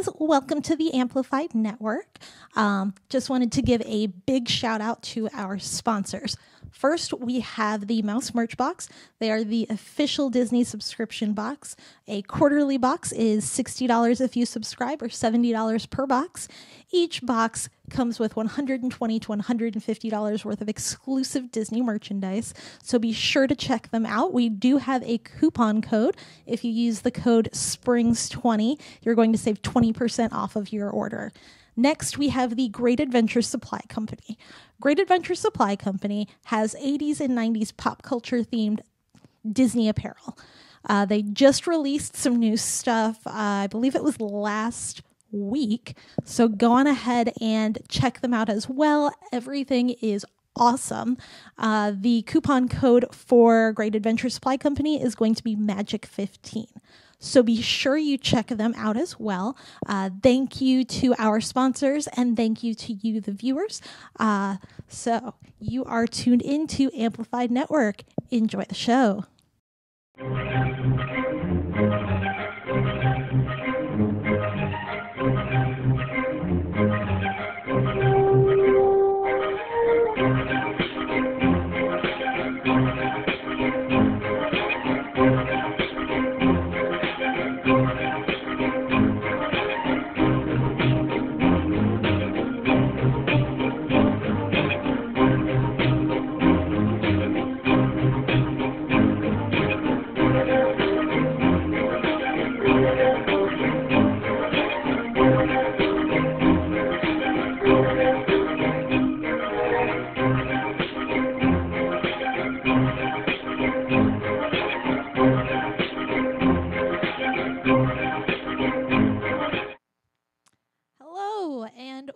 guys, welcome to the Amplified Network. Just wanted to give a big shout out to our sponsors. First, we have the Mouse Merch Box. They are the official Disney subscription box. A quarterly box is $60 if you subscribe, or $70 per box. Each box comes with $120 to $150 worth of exclusive Disney merchandise, so be sure to check them out. We do have a coupon code. If you use the code SPRINGS20, you're going to save 20% off of your order. Next, we have the Great Adventure Supply Company. Great Adventure Supply Company has 80s and 90s pop culture themed Disney apparel. They just released some new stuff. I believe it was last week. So go on ahead and check them out as well. Everything is awesome. The coupon code for Great Adventure Supply Company is going to be MAGIC15. So be sure you check them out as well. Thank you to our sponsors, and thank you to you, the viewers. So you are tuned into Amplified Network. Enjoy the show.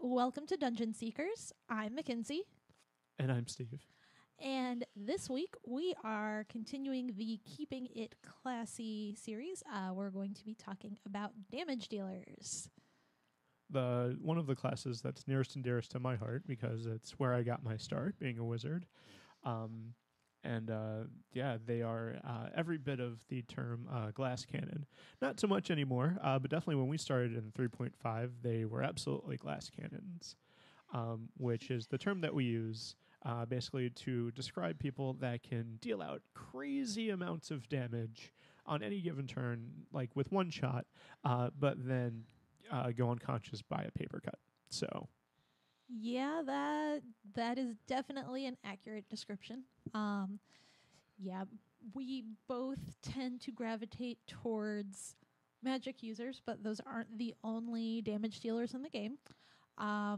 Welcome to Dungeon Seekers. I'm Mackenzie. And I'm Steve. And this week we are continuing the Keeping It Classy series. We're going to be talking about damage dealers. One of the classes that's nearest and dearest to my heart, because it's where I got my start, being a wizard. They are every bit of the term glass cannon. Not so much anymore, but definitely when we started in 3.5, they were absolutely glass cannons, which is the term that we use basically to describe people that can deal out crazy amounts of damage on any given turn, like with one shot, but then go unconscious by a paper cut. So... Yeah, that is definitely an accurate description. We both tend to gravitate towards magic users, but those aren't the only damage dealers in the game.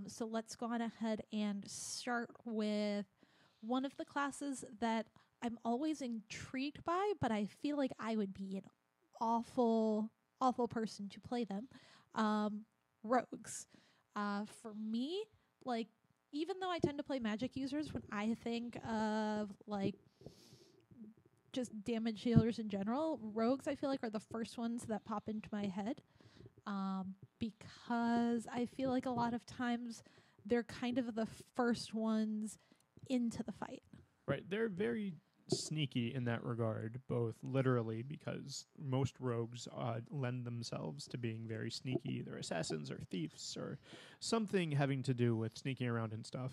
So let's go on ahead and start with one of the classes that I'm always intrigued by, but I feel like I would be an awful person to play them. Rogues. For me, like, even though I tend to play magic users, when I think of, like, just damage dealers in general, rogues I feel like are the first ones that pop into my head, because I feel like a lot of times they're kind of the first ones into the fight. Right, they're very sneaky in that regard, both literally because most rogues lend themselves to being very sneaky, either assassins or thieves or something having to do with sneaking around and stuff.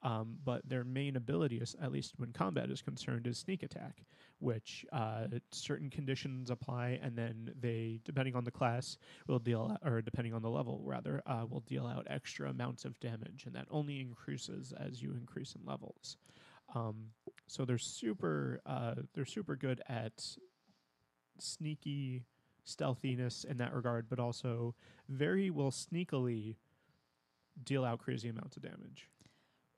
But their main ability, is, at least when combat is concerned, is sneak attack, which certain conditions apply, and then they, depending on the class, will deal, or depending on the level rather, will deal out extra amounts of damage, and that only increases as you increase in levels. So they're super good at sneaky stealthiness in that regard, but also very will sneakily deal out crazy amounts of damage.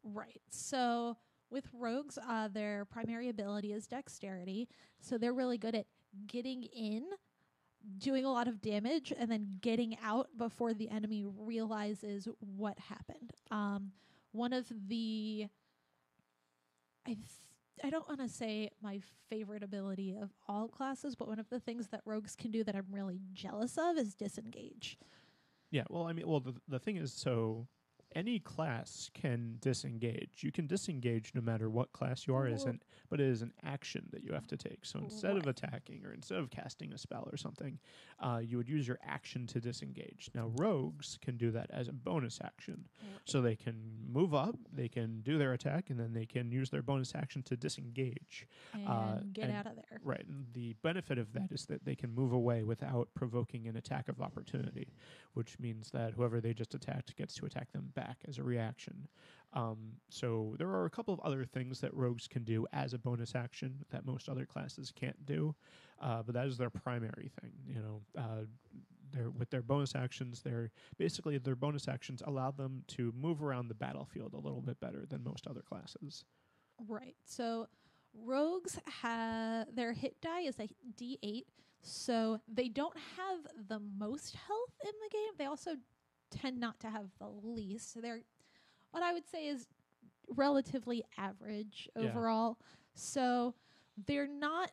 Right. So with rogues, their primary ability is dexterity. So they're really good at getting in, doing a lot of damage, and then getting out before the enemy realizes what happened. One of the... I don't want to say my favorite ability of all classes, but one of the things that rogues can do that I'm really jealous of is disengage. Yeah, well, I mean, the thing is, so any class can disengage. You can disengage no matter what class you are, Well, but it is an action that you have to take. So instead of Right. attacking or instead of casting a spell or something, you would use your action to disengage. Now, rogues can do that as a bonus action. So they can move up, they can do their attack, and then they can use their bonus action to disengage. And get and out of there. Right. And the benefit of that is that they can move away without provoking an attack of opportunity, which means that whoever they just attacked gets to attack them back as a reaction. So there are a couple of other things that rogues can do as a bonus action that most other classes can't do, but that is their primary thing. With their bonus actions, their bonus actions allow them to move around the battlefield a little bit better than most other classes. Right. So rogues have their hit die is a D8, so they don't have the most health in the game. They also tend not to have the least. So they're what I would say is relatively average Yeah. overall. So they're not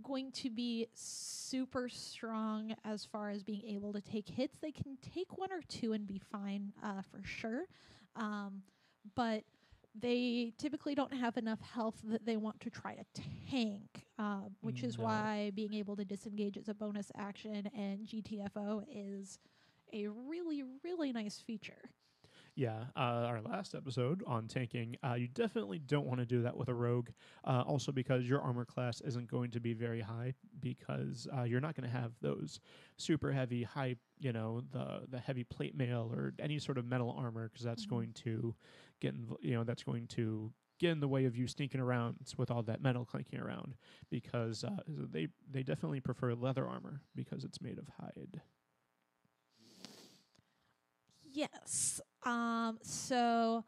going to be super strong as far as being able to take hits. They can take one or two and be fine for sure. But they typically don't have enough health that they want to try to tank, which is No. why being able to disengage is a bonus action, and GTFO is a really, really nice feature. Yeah, our last episode on tanking, you definitely don't want to do that with a rogue. Also, because your armor class isn't going to be very high, because you're not going to have those super heavy, high, the heavy plate mail or any sort of metal armor, because that's going to that's going to get in the way of you sneaking around with all that metal clanking around. Because they definitely prefer leather armor because it's made of hide. Yes. So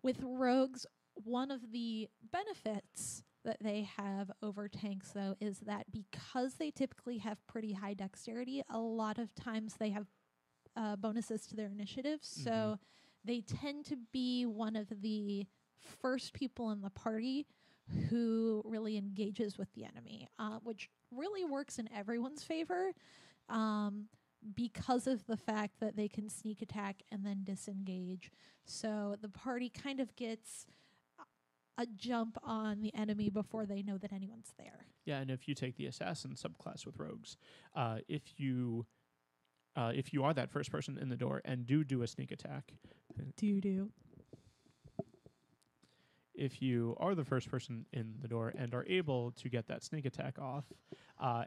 with rogues, one of the benefits that they have over tanks, though, is that because they typically have pretty high dexterity, a lot of times they have bonuses to their initiative. So they tend to be one of the first people in the party who really engages with the enemy, which really works in everyone's favor. Because of the fact that they can sneak attack and then disengage. So the party kind of gets a jump on the enemy before they know that anyone's there. Yeah, and if you take the assassin subclass with rogues, if you are that first person in the door and do a sneak attack, Do. if you are the first person in the door and are able to get that sneak attack off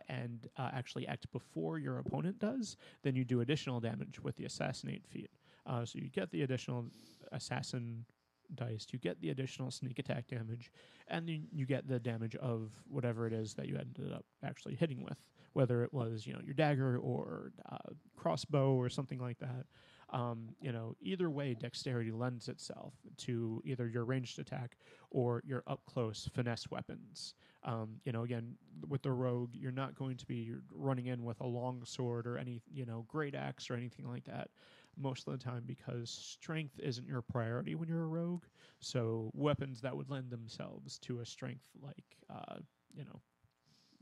and actually act before your opponent does, then you do additional damage with the assassinate feat. So you get the additional assassin dice, you get the additional sneak attack damage, and then you get the damage of whatever it is that you ended up actually hitting with, whether it was your dagger or crossbow or something like that. Either way, dexterity lends itself to either your ranged attack or your up close finesse weapons. Again, with the rogue, you're not going to be running in with a long sword or any great axe or anything like that most of the time, because strength isn't your priority when you're a rogue. So weapons that would lend themselves to a strength like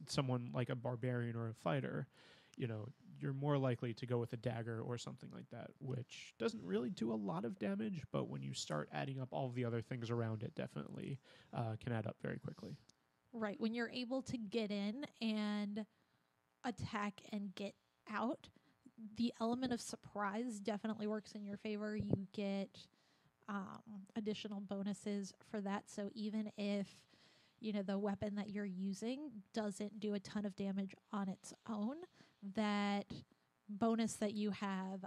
someone like a barbarian or a fighter, you're more likely to go with a dagger or something like that, which doesn't really do a lot of damage, but when you start adding up all of the other things around it, definitely can add up very quickly. Right. When you're able to get in and attack and get out, the element of surprise definitely works in your favor. You get additional bonuses for that. So even if the weapon that you're using doesn't do a ton of damage on its own, that bonus that you have,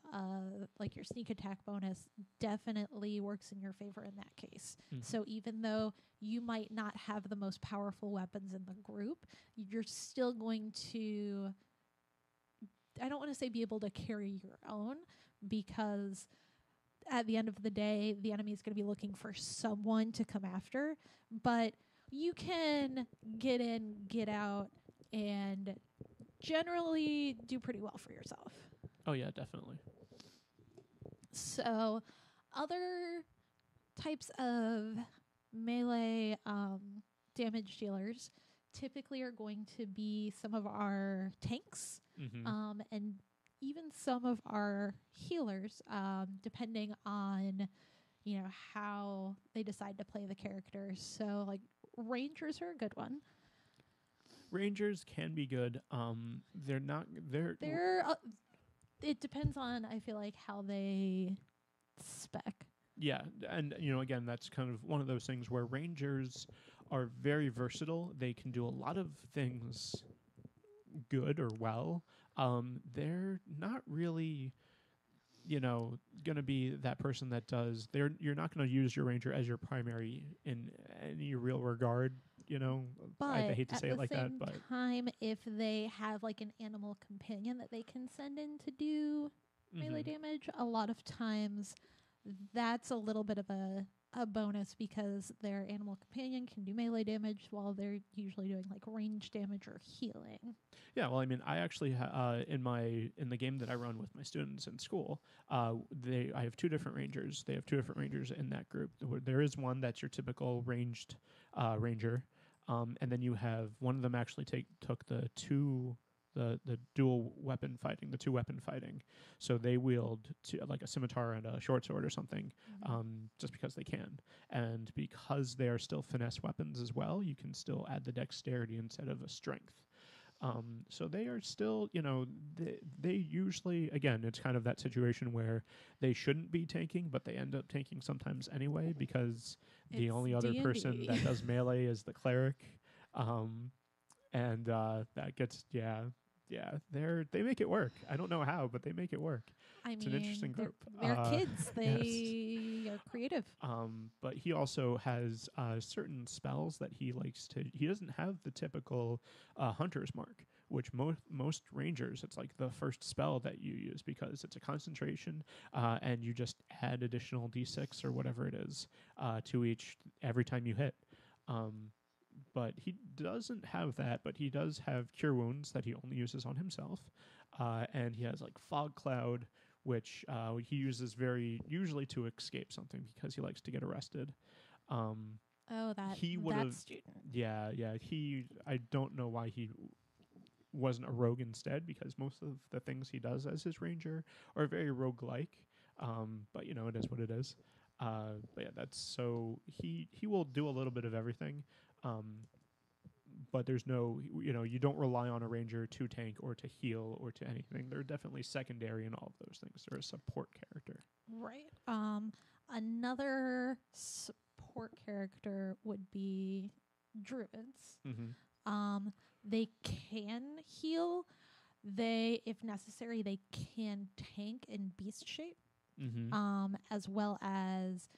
like your sneak attack bonus, definitely works in your favor in that case. So even though you might not have the most powerful weapons in the group, you're still going to, I don't want to say be able to carry your own, because at the end of the day, the enemy is going to be looking for someone to come after, but you can get in, get out, and generally do pretty well for yourself. Oh yeah, definitely. So other types of melee damage dealers typically are going to be some of our tanks. And even some of our healers, depending on how they decide to play the characters. So like rangers are a good one. Rangers can be good. They're not. They're it depends on, I feel like, how they spec. Yeah, and again, that's kind of one of those things where rangers are very versatile. They can do a lot of things good or well. They're not really, going to be that person that does. You're not going to use your ranger as your primary in any real regard. But I hate to say it like that, at but the same time, if they have like an animal companion that they can send in to do melee damage, a lot of times that's a little bit of a bonus because their animal companion can do melee damage while they're usually doing like range damage or healing. Yeah, well, I mean, I actually in the game that I run with my students in school, I have two different rangers. They have two different rangers in that group. There is one that's your typical ranged ranger, and then you have one of them actually took the dual weapon fighting, the two weapon fighting. So they wield like a scimitar and a short sword or something, just because they can. And because they are still finesse weapons as well, you can still add the dexterity instead of a strength. So they are still, they usually, again, it's kind of that situation where they shouldn't be tanking, but they end up tanking sometimes anyway because the only other D&D. person that does melee is the cleric. And that gets, they make it work. I don't know how, but they make it work. It's an interesting group. They're kids. They Yes. are creative. But he also has certain spells that he likes to. He doesn't have the typical hunter's mark, which most rangers, it's like the first spell that you use because it's a concentration, and you just add additional d6 or whatever it is to each every time you hit. But he doesn't have that, but he does have Cure Wounds that he only uses on himself. And he has like Fog Cloud, which he uses very usually to escape something because he likes to get arrested. That student. Yeah. I don't know why he wasn't a rogue instead, because most of the things he does as his ranger are very roguelike. But it is what it is. But yeah, that's so he will do a little bit of everything. But there's no, you don't rely on a ranger to tank or to heal or to anything. They're definitely secondary in all of those things. They're a support character. Right. Another support character would be druids. They can heal. If necessary, they can tank in beast shape, as well as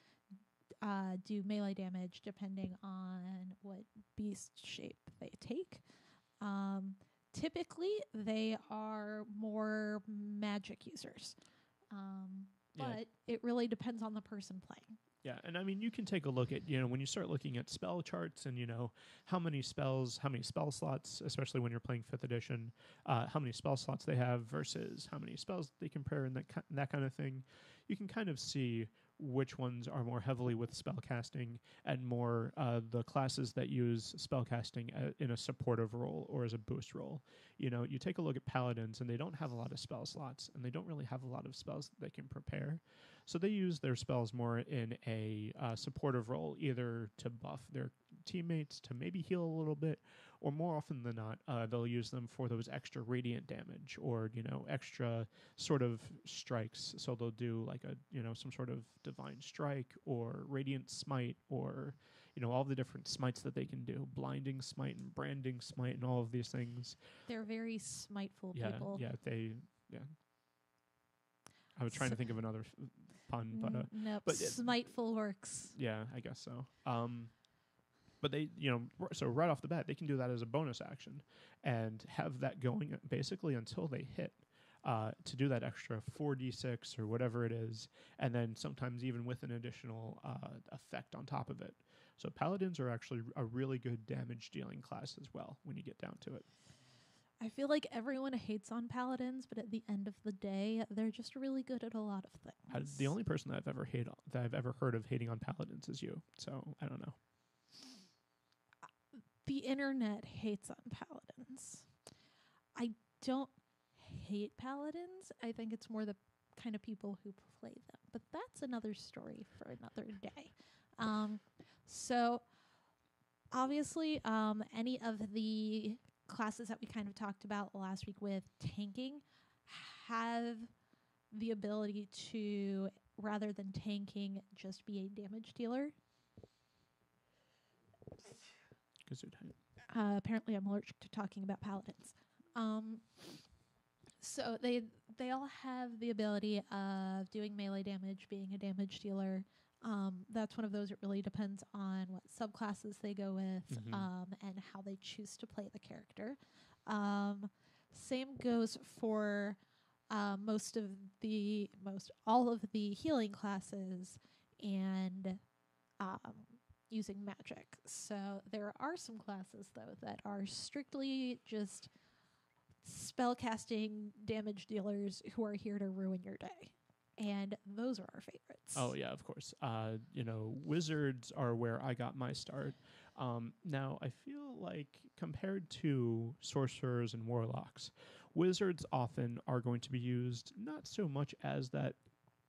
do melee damage depending on what beast shape they take. Typically, they are more magic users, but it really depends on the person playing. Yeah, and I mean, you can take a look at, when you start looking at spell charts and, how many spell slots, especially when you're playing 5th edition, how many spell slots they have versus how many spells they compare and that kind of thing. You can kind of see which ones are more heavily with spellcasting and more the classes that use spellcasting in a supportive role or as a boost role. You take a look at paladins and they don't have a lot of spell slots and they don't really have a lot of spells that they can prepare. So they use their spells more in a supportive role, either to buff their teammates, to maybe heal a little bit, or more often than not, they'll use them for those extra radiant damage or, extra sort of strikes. So they'll do like some sort of divine strike or radiant smite or, all the different smites that they can do. Blinding smite and branding smite and all of these things. They're very smiteful people. Yeah. I was trying to think of another pun, but nope. But smiteful works. Yeah, I guess so. But they, so right off the bat, they can do that as a bonus action and have that going basically until they hit to do that extra 4d6 or whatever it is, and then sometimes even with an additional effect on top of it. So paladins are actually a really good damage dealing class as well when you get down to it. I feel like everyone hates on paladins, but at the end of the day, they're just really good at a lot of things. The only person that I've ever heard of hating on paladins is you. So I don't know. The internet hates on paladins. I don't hate paladins. I think it's more the kind of people who play them. But that's another story for another day. So obviously, any of the classes that we kind of talked about last week with tanking have the ability to, rather than tanking, just be a damage dealer. Apparently, I'm allergic to talking about paladins. So they all have the ability of doing melee damage, being a damage dealer. That's one of those. It really depends on what subclasses they go with, and how they choose to play the character. Same goes for all of the healing classes and using magic. So there are some classes though that are strictly just spellcasting damage dealers who are here to ruin your day. And those are our favorites. Oh, yeah, of course. Wizards are where I got my start. Now, I feel like compared to sorcerers and warlocks, wizards often are going to be used not so much as that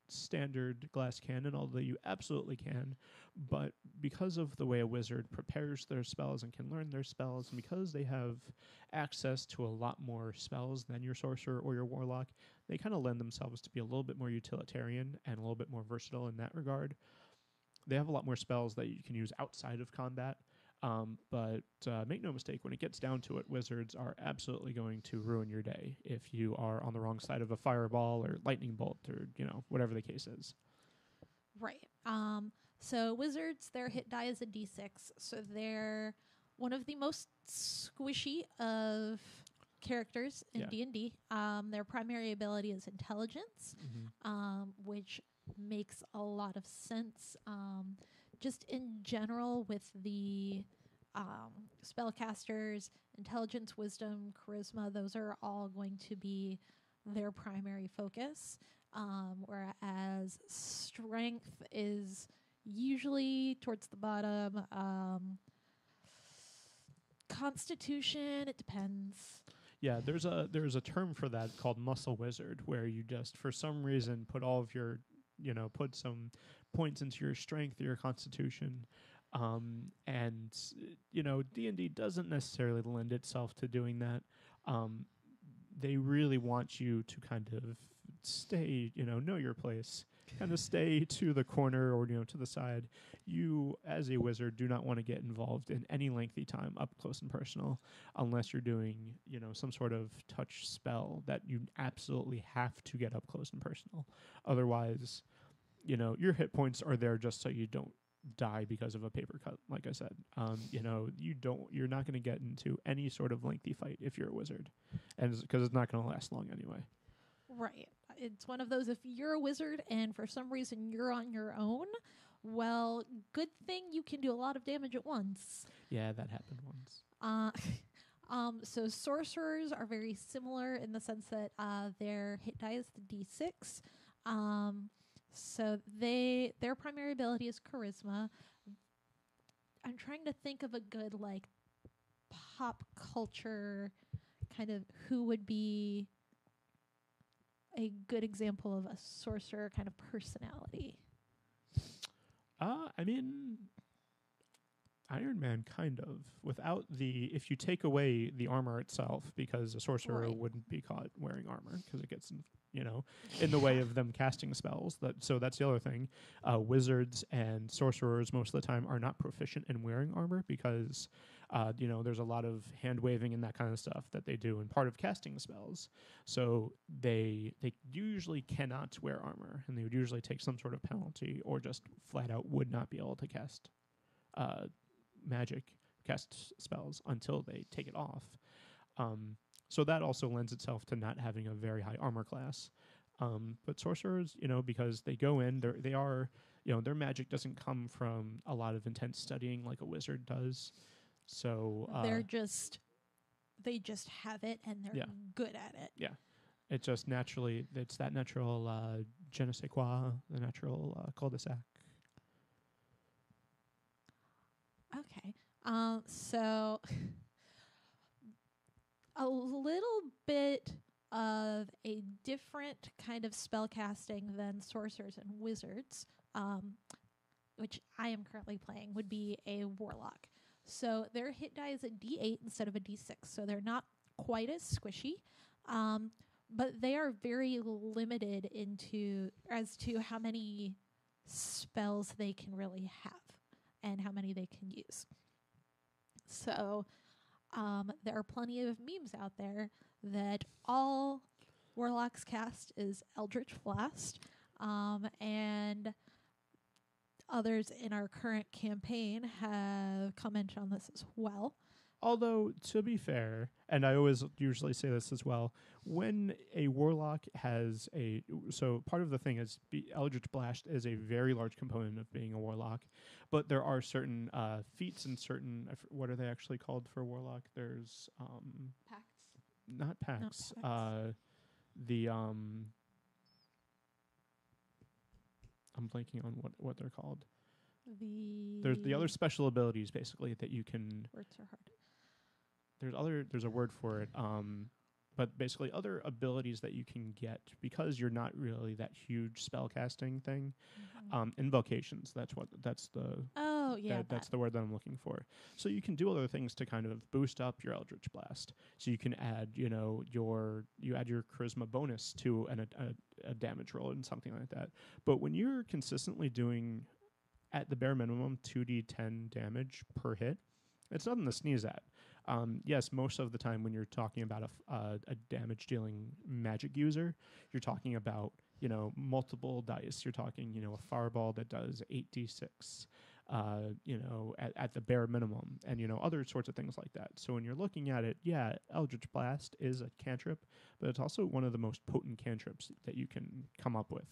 standard glass cannon, although you absolutely can, but because of the way a wizard prepares their spells and can learn their spells, and because they have access to a lot more spells than your sorcerer or your warlock, they kind of lend themselves to be a little bit more utilitarian and a little bit more versatile in that regard. They have a lot more spells that you can use outside of combat. But make no mistake, when it gets down to it, wizards are absolutely going to ruin your day if you are on the wrong side of a fireball or lightning bolt or, whatever the case is. Right. So wizards, their hit die is a d6. So they're one of the most squishy of characters in D&D. Their primary ability is intelligence, which makes a lot of sense. Just in general with the spellcasters, intelligence, wisdom, charisma, those are all going to be their primary focus, whereas strength is usually towards the bottom. Constitution, it depends. Yeah, there's a term for that called muscle wizard, where you just, for some reason, put all of your, put some points into your strength or your constitution. And D&D doesn't necessarily lend itself to doing that. They really want you to kind of stay, know your place, kind of stay to the corner or, to the side. You, as a wizard, do not want to get involved in any lengthy time up close and personal unless you're doing, some sort of touch spell that you absolutely have to get up close and personal. Otherwise, your hit points are there just so you don't die because of a paper cut. Like I said, you're not going to get into any sort of lengthy fight if you're a wizard, and because it's not going to last long anyway. Right. It's one of those, if you're a wizard and for some reason you're on your own, well, good thing you can do a lot of damage at once. Yeah, that happened once. So sorcerers are very similar in the sense that their hit die is the d6. So their primary ability is charisma. I'm trying to think of a good pop culture kind of who would be a good example of a sorcerer kind of personality. I mean, Iron Man, kind of. If you take away the armor itself, because a sorcerer wouldn't be caught wearing armor because it gets in the way of them casting spells. So that's the other thing. Wizards and sorcerers most of the time are not proficient in wearing armor because, there's a lot of hand waving and that kind of stuff that they do in part of casting spells. So they usually cannot wear armor, and they would usually take some sort of penalty or just flat out would not be able to cast cast spells until they take it off. So that also lends itself to not having a very high armor class. But sorcerers, because they go in, they are, their magic doesn't come from a lot of intense studying like a wizard does. So they just have it and they're good at it. Yeah. It's just naturally, it's that natural je ne sais quoi, the natural cul-de-sac. Okay. So a little bit of a different kind of spell casting than sorcerers and wizards, which I am currently playing, would be a warlock. So their hit die is a D8 instead of a D6. So they're not quite as squishy, but they are very limited as to how many spells they can really have and how many they can use. So there are plenty of memes out there that all warlocks cast is Eldritch Blast, and others in our current campaign have commented on this as well. Although, to be fair, and I always usually say this as well, when a warlock has so part of the thing is Eldritch Blast is a very large component of being a warlock, but there are certain feats and certain, what are they actually called for a warlock? There's Pacts? Not pacts. Not pacts. I'm blanking on what they're called. There's the other special abilities basically that you can. Words are hard. There's a word for it. But basically other abilities that you can get because you're not really that huge spell casting thing. Invocations. That's the. Oh yeah. That's the word that I'm looking for. So you can do other things to kind of boost up your Eldritch Blast. So you can add, you add your charisma bonus to a damage roll and something like that. But when you're consistently doing, at the bare minimum, 2d10 damage per hit, it's nothing to sneeze at. Yes, most of the time when you're talking about a damage-dealing magic user, you're talking about, multiple dice. You're talking, a fireball that does 8d6, at the bare minimum, and, other sorts of things like that. So when you're looking at it, yeah, Eldritch Blast is a cantrip, but it's also one of the most potent cantrips that you can come up with.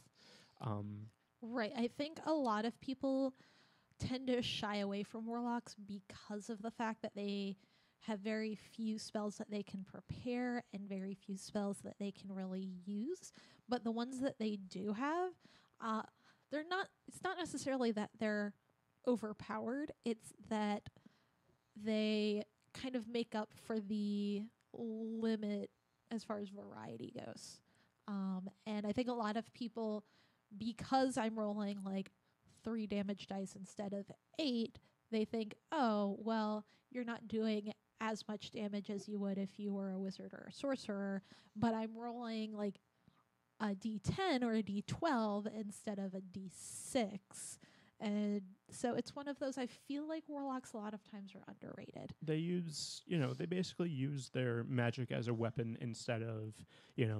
Right. I think a lot of people tend to shy away from warlocks because of the fact that they have very few spells that they can prepare and very few spells that they can really use. But the ones that they do have, it's not necessarily that they're overpowered. It's that they kind of make up for the limit as far as variety goes. And I think a lot of people, because I'm rolling like 3 damage dice instead of 8, they think, oh, well, you're not doing as much damage as you would if you were a wizard or a sorcerer, but I'm rolling like a d10 or a d12 instead of a d6. And so it's one of those, I feel like warlocks a lot of times are underrated. They use, they basically use their magic as a weapon instead of,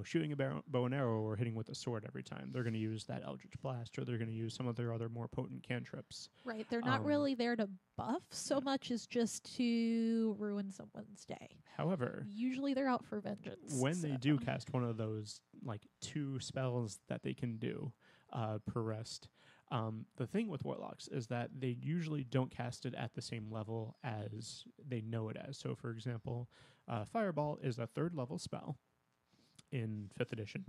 shooting a bow and arrow or hitting with a sword every time. They're going to use that Eldritch Blast, or they're going to use some of their other more potent cantrips. Right. They're not really there to buff so much as just to ruin someone's day. However, usually they're out for vengeance. When they do cast one of those, like 2 spells that they can do per rest, the thing with warlocks is that they usually don't cast it at the same level as they know it as. So, for example, Fireball is a 3rd level spell in 5th edition.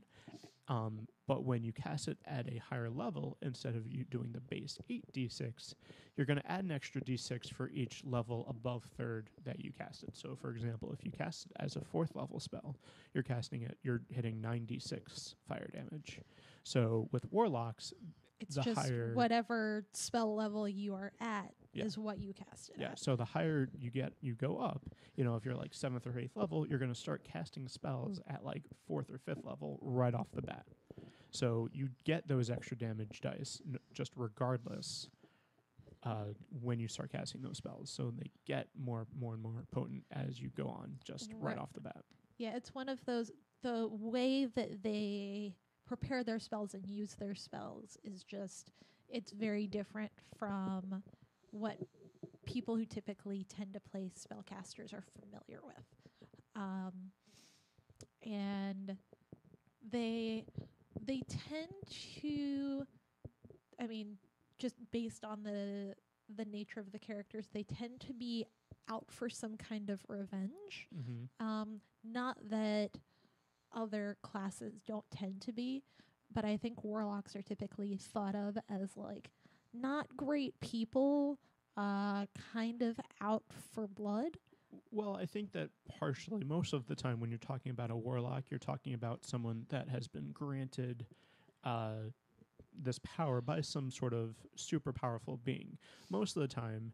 But when you cast it at a higher level, instead of you doing the base 8d6, you're going to add an extra d6 for each level above 3rd that you cast it. So, for example, if you cast it as a 4th level spell, you're hitting 9d6 fire damage. So with warlocks, it's just higher, whatever spell level you are at is what you cast it at. Yeah, so the higher you go up, if you're like 7th or 8th level, you're going to start casting spells at like 4th or 5th level right off the bat. So you get those extra damage dice just regardless when you start casting those spells. So they get more and more potent as you go on, just right off the bat. Yeah, it's one of those, the way that they prepare their spells and use their spells is just, it's very different from what people who typically tend to play spellcasters are familiar with. And they tend to, just based on the nature of the characters, they tend to be out for some kind of revenge. Mm-hmm. Not that other classes don't tend to be, but I think warlocks are typically thought of as like not great people, kind of out for blood. Well, I think that partially, most of the time when you're talking about a warlock, you're talking about someone that has been granted uh, this power by some sort of super powerful being. Most of the time,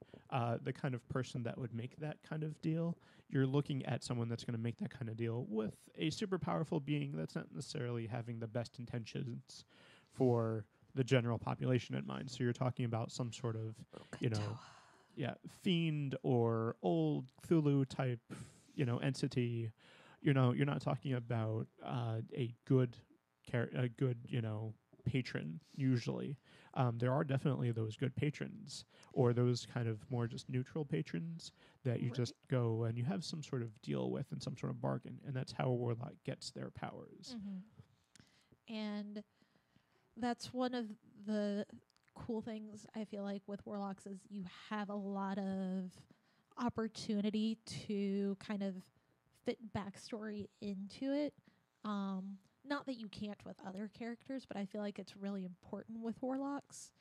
the kind of person that would make that kind of deal, you're looking at someone that's going to make that kind of deal with a super powerful being that's not necessarily having the best intentions for the general population in mind. So you're talking about some sort of, you know, yeah, fiend or old Cthulhu type, entity. You're not talking about a good, patron. Usually, there are definitely those good patrons, or those kind of more just neutral patrons that you just go and you have some sort of deal with and some sort of bargain, and that's how a warlock gets their powers. And that's one of the cool things I feel like with warlocks is you have a lot of opportunity to kind of fit backstory into it. Not that you can't with other characters, but I feel like it's really important with warlocks.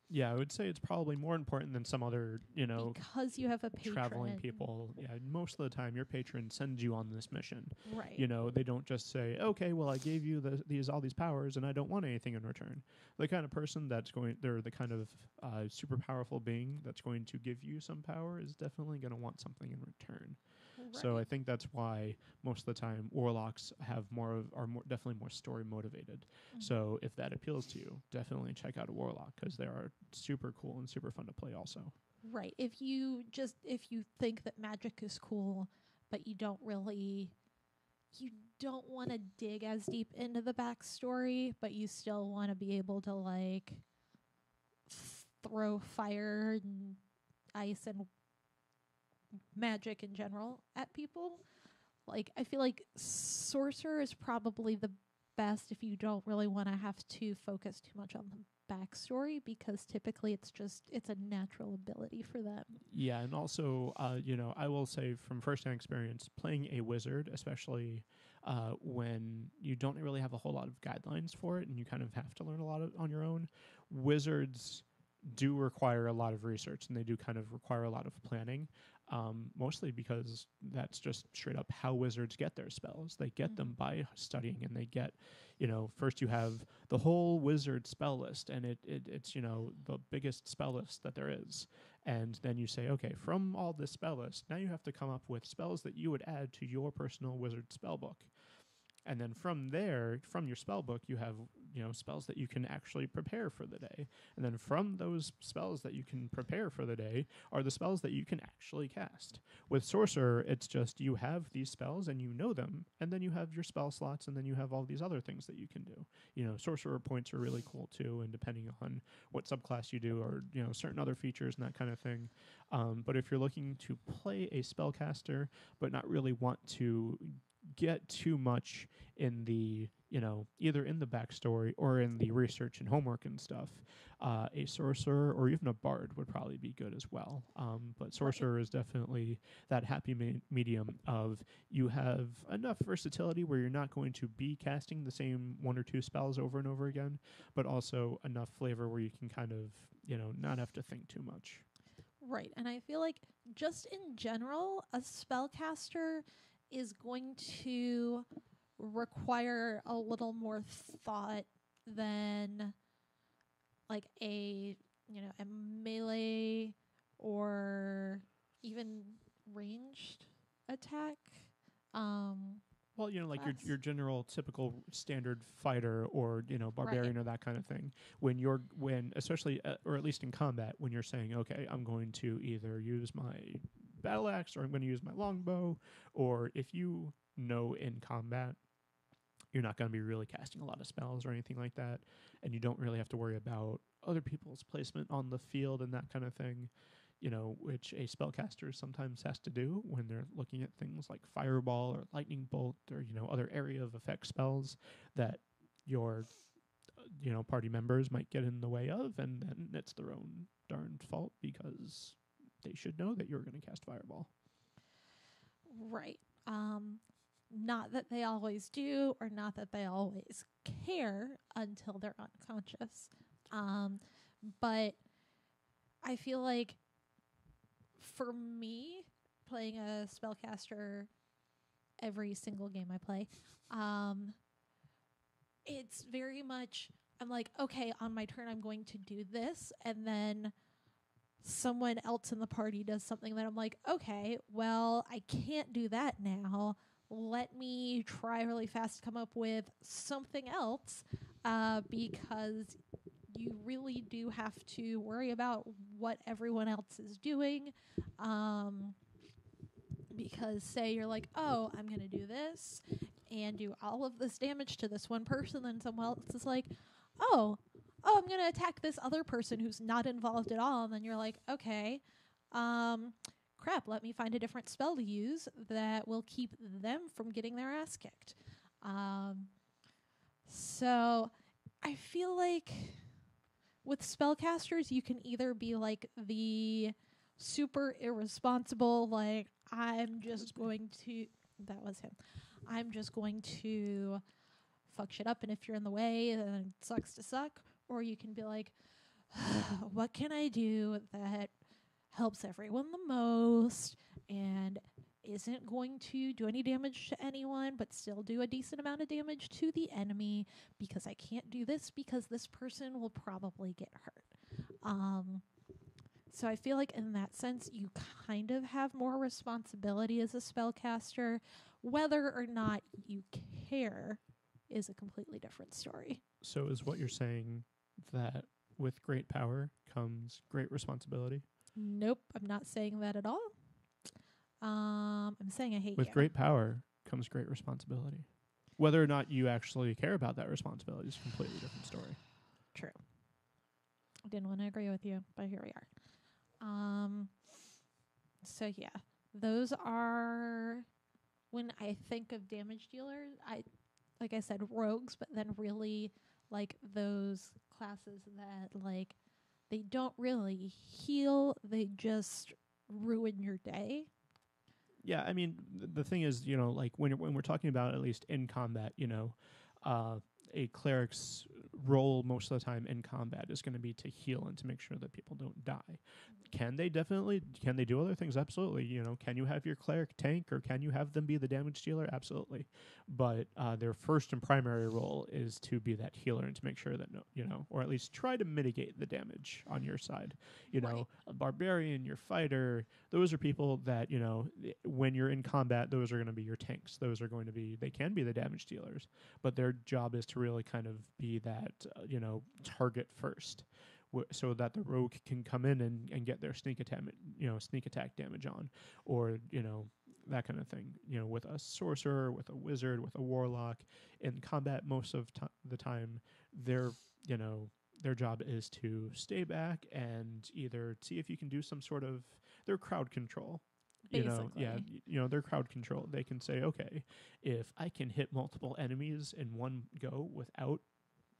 Yeah, I would say it's probably more important than some other, because you have a patron. Traveling people. Yeah, most of the time your patron sends you on this mission. Right. They don't just say, okay, well, I gave you all these powers and I don't want anything in return. The kind of person they're the kind of super powerful being that's going to give you some power is definitely going to want something in return. Right. So I think that's why most of the time warlocks are definitely more story motivated. So if that appeals to you, definitely check out a warlock because they are super cool and super fun to play also. Right. If you think that magic is cool, but you don't want to dig as deep into the backstory, but you still want to be able to throw fire and ice and magic in general at people. I feel like sorcerer is probably the best if you don't really want to have to focus too much on the backstory, because typically it's a natural ability for them. Yeah, and also, I will say from firsthand experience, playing a wizard, especially when you don't really have a whole lot of guidelines for it and you kind of have to learn a lot on your own, wizards do require a lot of research and they do kind of require a lot of planning. Mostly because that's just straight up how wizards get their spells. They get them by studying, and they get, first you have the whole wizard spell list, and it's the biggest spell list that there is. And then you say, okay, from all this spell list, now you have to come up with spells that you would add to your personal wizard spell book. And then from there, from your spell book, you have, spells that you can actually prepare for the day. And then from those spells that you can prepare for the day are the spells that you can actually cast. With Sorcerer, it's just you have these spells and you know them, and then you have your spell slots, and then you have all these other things that you can do. Sorcerer points are really cool too, and depending on what subclass you do, or, certain other features and that kind of thing. But if you're looking to play a spellcaster, but not really want to get too much in the, either in the backstory or in the research and homework and stuff, a sorcerer or even a bard would probably be good as well. But sorcerer is definitely that happy medium of you have enough versatility where you're not going to be casting the same one or two spells over and over again, but also enough flavor where you can kind of, not have to think too much. Right. And I feel like just in general, a spellcaster is going to require a little more thought than a melee or even ranged attack. Well, your general typical standard fighter or, barbarian or that kind of thing. When especially, or at least in combat, when you're saying, okay, I'm going to either use my battle axe or I'm going to use my longbow, or if you know in combat, you're not going to be really casting a lot of spells or anything like that, and you don't really have to worry about other people's placement on the field and that kind of thing, which a spellcaster sometimes has to do when they're looking at things like fireball or lightning bolt or, other area of effect spells that your, party members might get in the way of, and then it's their own darned fault because they should know that you're going to cast fireball. Right. Not that they always do, or not that they always care until they're unconscious. But I feel like for me, playing a spellcaster every single game I play, it's very much, I'm like, okay, on my turn I'm going to do this, and then someone else in the party does something that I'm like, okay, well, I can't do that now. Let me try really fast to come up with something else, because you really do have to worry about what everyone else is doing. Because say you're like, oh, I'm going to do this and do all of this damage to this one person, then someone else is like, oh, I'm going to attack this other person who's not involved at all. And then you're like, okay, crap, let me find a different spell to use that will keep them from getting their ass kicked. So I feel like with spellcasters, you can either be like the super irresponsible, like, I'm just going to, that was him, I'm just going to fuck shit up, and if you're in the way, then it sucks to suck. Or you can be like, what can I do that helps everyone the most and isn't going to do any damage to anyone, but still do a decent amount of damage to the enemy, because I can't do this because this person will probably get hurt. So I feel like in that sense, you kind of have more responsibility as a spellcaster. Whether or not you care is a completely different story. So is what you're saying that with great power comes great responsibility? Nope, I'm not saying that at all. I'm saying I hate With you. great power comes great responsibility. Whether or not you actually care about that responsibility is a completely different story. True. I didn't want to agree with you, but here we are. So yeah, those are, when I think of damage dealers, like I said, rogues, but then really like those classes that like they don't really heal, they just ruin your day. Yeah, I mean, the thing is, you know, like when we're talking about at least in combat, you know, a cleric's role most of the time in combat is going to be to heal and to make sure that people don't die. Can they do other things? Absolutely. You know, can you have your cleric tank, or can you have them be the damage dealer? Absolutely. But their first and primary role is to be that healer and to make sure that, or at least try to mitigate the damage on your side. You know, a barbarian, your fighter, those are people that, you know, when you're in combat, those are going to be your tanks. They can be the damage dealers, but their job is to really kind of be that, target first, so that the rogue can come in and get their sneak attack damage on, or, that kind of thing. You know, with a sorcerer, with a wizard, with a warlock in combat, most of the time, their job is to stay back and either see if you can do some sort of their crowd control. Basically. Their crowd control. They can say, okay, if I can hit multiple enemies in one go without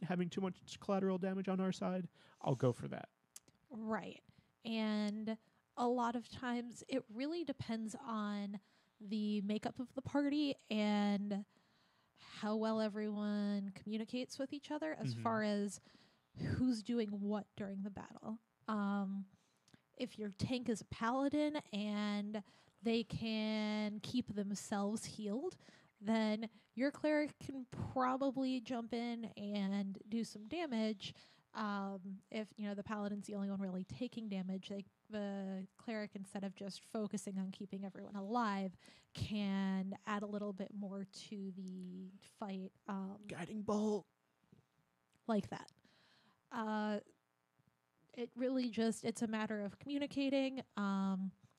having too much collateral damage on our side, I'll go for that. Right. And a lot of times it really depends on the makeup of the party and how well everyone communicates with each other as far as who's doing what during the battle. If your tank is a paladin and they can keep themselves healed, then your cleric can probably jump in and do some damage. If the paladin's the only one really taking damage, the cleric, instead of just focusing on keeping everyone alive, can add a little bit more to the fight. Guiding bolt, like that. It really it's a matter of communicating.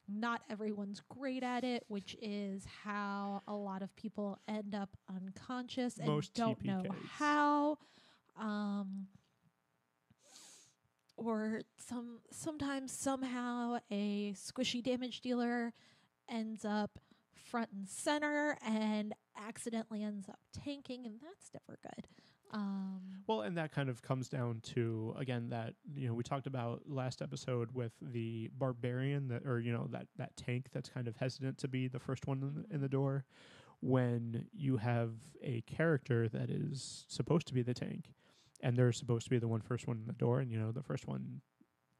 Not everyone's great at it, which is how a lot of people end up unconscious and don't know how. Or sometimes somehow a squishy damage dealer ends up front and center and accidentally ends up tanking, and that's never good. Well, and that kind of comes down to, again, that, we talked about last episode with the barbarian that tank that's kind of hesitant to be the first one in the door. When you have a character that is supposed to be the tank and they're supposed to be the first one in the door, and, the first one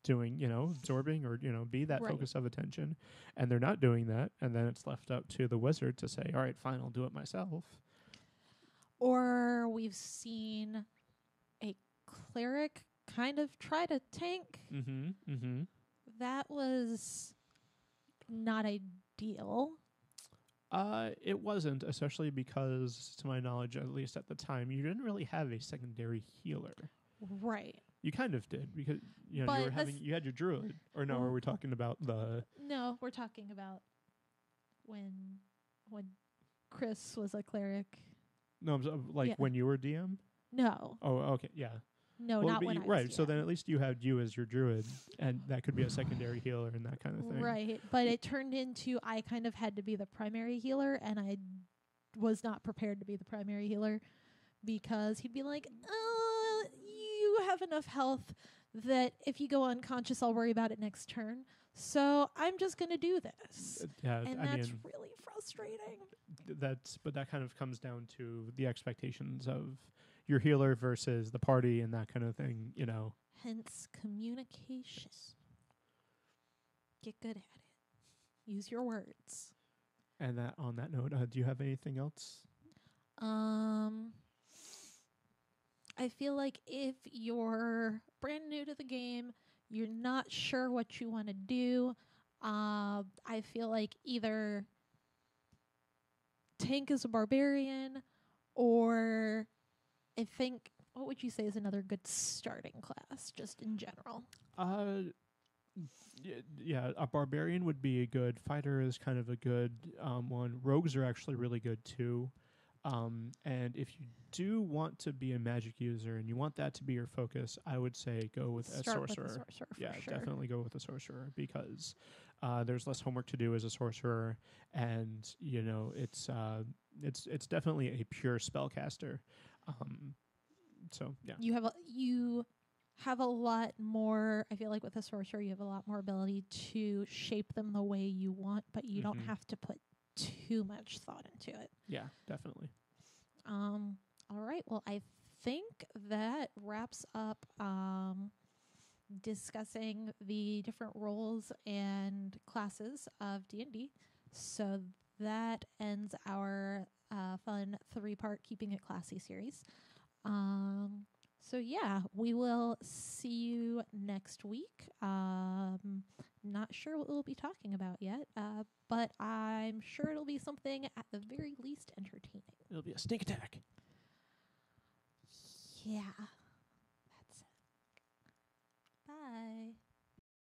doing, absorbing or, be that Right. focus of attention. And they're not doing that. And then it's left up to the wizard to say, all right, fine, I'll do it myself. Or we've seen a cleric kind of try to tank. Mm-hmm. Mm-hmm. That was not ideal. It wasn't, especially because, to my knowledge, at least at the time, you didn't really have a secondary healer. Right. You kind of did because But you had your druid. Or no, are we talking about the? No, we're talking about when Chris was a cleric. No, like Yeah. when you were DM. No. Oh, okay, yeah. No, Well, not but when I was right. So DM. then at least you had you as your druid, and that could be a secondary healer and that kind of thing. Right, but it turned into I kind of had to be the primary healer, and I was not prepared to be the primary healer because he'd be like, you have enough health that if you go unconscious, I'll worry about it next turn. So I'm just going to do this. Yeah, And I that's mean, really frustrating. but that kind of comes down to the expectations of your healer versus the party and that kind of thing, Hence communication. Get good at it. Use your words. And that on that note, do you have anything else? I feel like if you're brand new to the game, you're not sure what you want to do, I feel like either tank as a barbarian, or I think, what would you say is another good starting class, just in general? Yeah, a barbarian would be a good. Fighter is kind of a good one. Rogues are actually really good too. And if you do want to be a magic user and you want that to be your focus, I would say go with a Start sorcerer. with a sorcerer, for Yeah, sure. definitely go with a sorcerer because there's less homework to do as a sorcerer, and it's definitely a pure spellcaster. So yeah, You have a lot more. I feel like with a sorcerer, you have a lot more ability to shape them the way you want, but you don't Mhm. have to put too much thought into it. yeah, definitely. All right. Well, I think that wraps up discussing the different roles and classes of D&D. So that ends our fun 3-part Keeping It Classy series. So yeah, we will see you next week. Not sure what we'll be talking about yet, but I'm sure it'll be something at the very least entertaining. It'll be a sneak attack. Yeah, that's it. Bye.